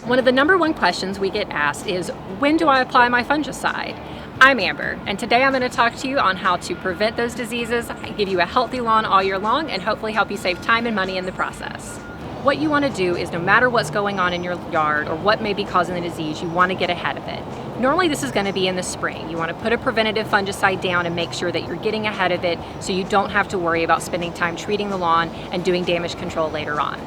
One of the #1 questions we get asked is, when do I apply my fungicide? I'm Amber, and today I'm going to talk to you on how to prevent those diseases, give you a healthy lawn all year long, and hopefully help you save time and money in the process. What you want to do is, no matter what's going on in your yard or what may be causing the disease, you want to get ahead of it. Normally this is going to be in the spring. You want to put a preventative fungicide down and make sure that you're getting ahead of it so you don't have to worry about spending time treating the lawn and doing damage control later on.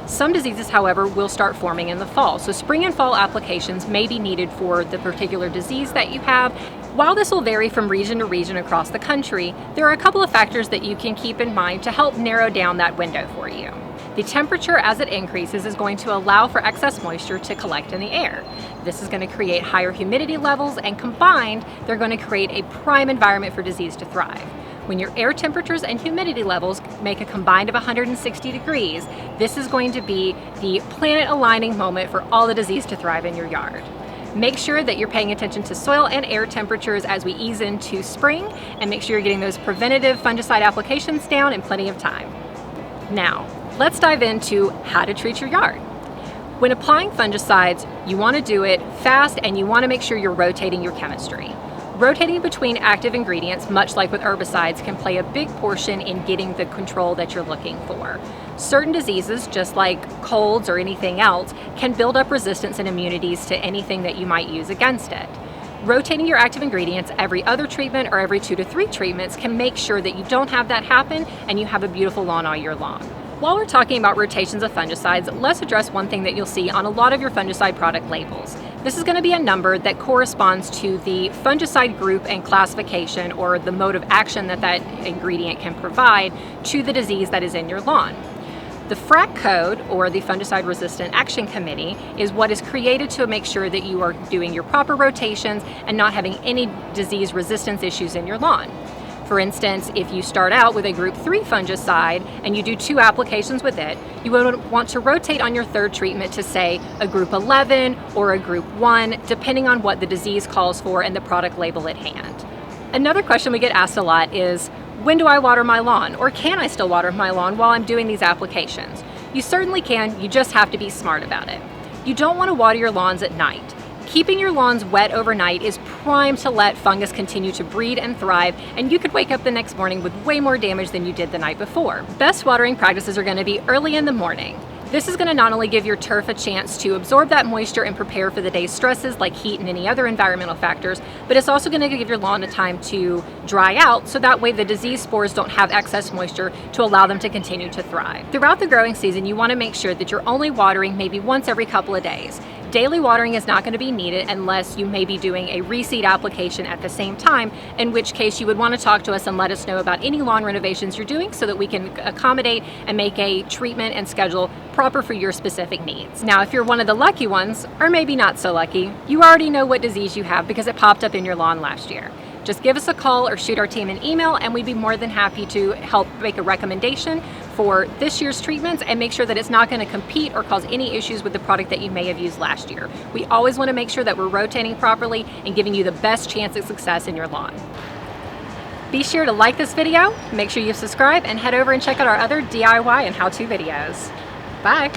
Some diseases, however, will start forming in the fall, so spring and fall applications may be needed for the particular disease that you have. While this will vary from region to region across the country, there are a couple of factors that you can keep in mind to help narrow down that window for you. The temperature, as it increases, is going to allow for excess moisture to collect in the air. This is going to create higher humidity levels, and combined, they're going to create a prime environment for disease to thrive. When your air temperatures and humidity levels make a combined of 160 degrees, this is going to be the planet aligning moment for all the disease to thrive in your yard. Make sure that you're paying attention to soil and air temperatures as we ease into spring, and make sure you're getting those preventative fungicide applications down in plenty of time. Now, let's dive into how to treat your yard. When applying fungicides, you want to do it fast and you want to make sure you're rotating your chemistry. Rotating between active ingredients, much like with herbicides, can play a big portion in getting the control that you're looking for. Certain diseases, just like colds or anything else, can build up resistance and immunities to anything that you might use against it. Rotating your active ingredients every other treatment or every 2 to 3 treatments can make sure that you don't have that happen and you have a beautiful lawn all year long. While we're talking about rotations of fungicides, let's address one thing that you'll see on a lot of your fungicide product labels. This is going to be a number that corresponds to the fungicide group and classification, or the mode of action that that ingredient can provide to the disease that is in your lawn. The FRAC code, or the Fungicide Resistant Action Committee, is what is created to make sure that you are doing your proper rotations and not having any disease resistance issues in your lawn. For instance, if you start out with a group 3 fungicide and you do 2 applications with it, you would want to rotate on your 3rd treatment to, say, a group 11 or a group 1, depending on what the disease calls for and the product label at hand. Another question we get asked a lot is, when do I water my lawn? Or can I still water my lawn while I'm doing these applications? You certainly can, you just have to be smart about it. You don't want to water your lawns at night. Keeping your lawns wet overnight is primed to let fungus continue to breed and thrive, and you could wake up the next morning with way more damage than you did the night before. Best watering practices are going to be early in the morning. This is going to not only give your turf a chance to absorb that moisture and prepare for the day's stresses like heat and any other environmental factors, but it's also going to give your lawn a time to dry out, so that way the disease spores don't have excess moisture to allow them to continue to thrive. Throughout the growing season, you want to make sure that you're only watering maybe once every couple of days. Daily watering is not going to be needed unless you may be doing a reseed application at the same time, in which case you would want to talk to us and let us know about any lawn renovations you're doing so that we can accommodate and make a treatment and schedule proper for your specific needs. Now, if you're one of the lucky ones, or maybe not so lucky, you already know what disease you have because it popped up in your lawn last year. Just give us a call or shoot our team an email, and we'd be more than happy to help make a recommendation for this year's treatments and make sure that it's not going to compete or cause any issues with the product that you may have used last year. We always want to make sure that we're rotating properly and giving you the best chance of success in your lawn. Be sure to like this video, make sure you subscribe, and head over and check out our other DIY and how-to videos. Bye!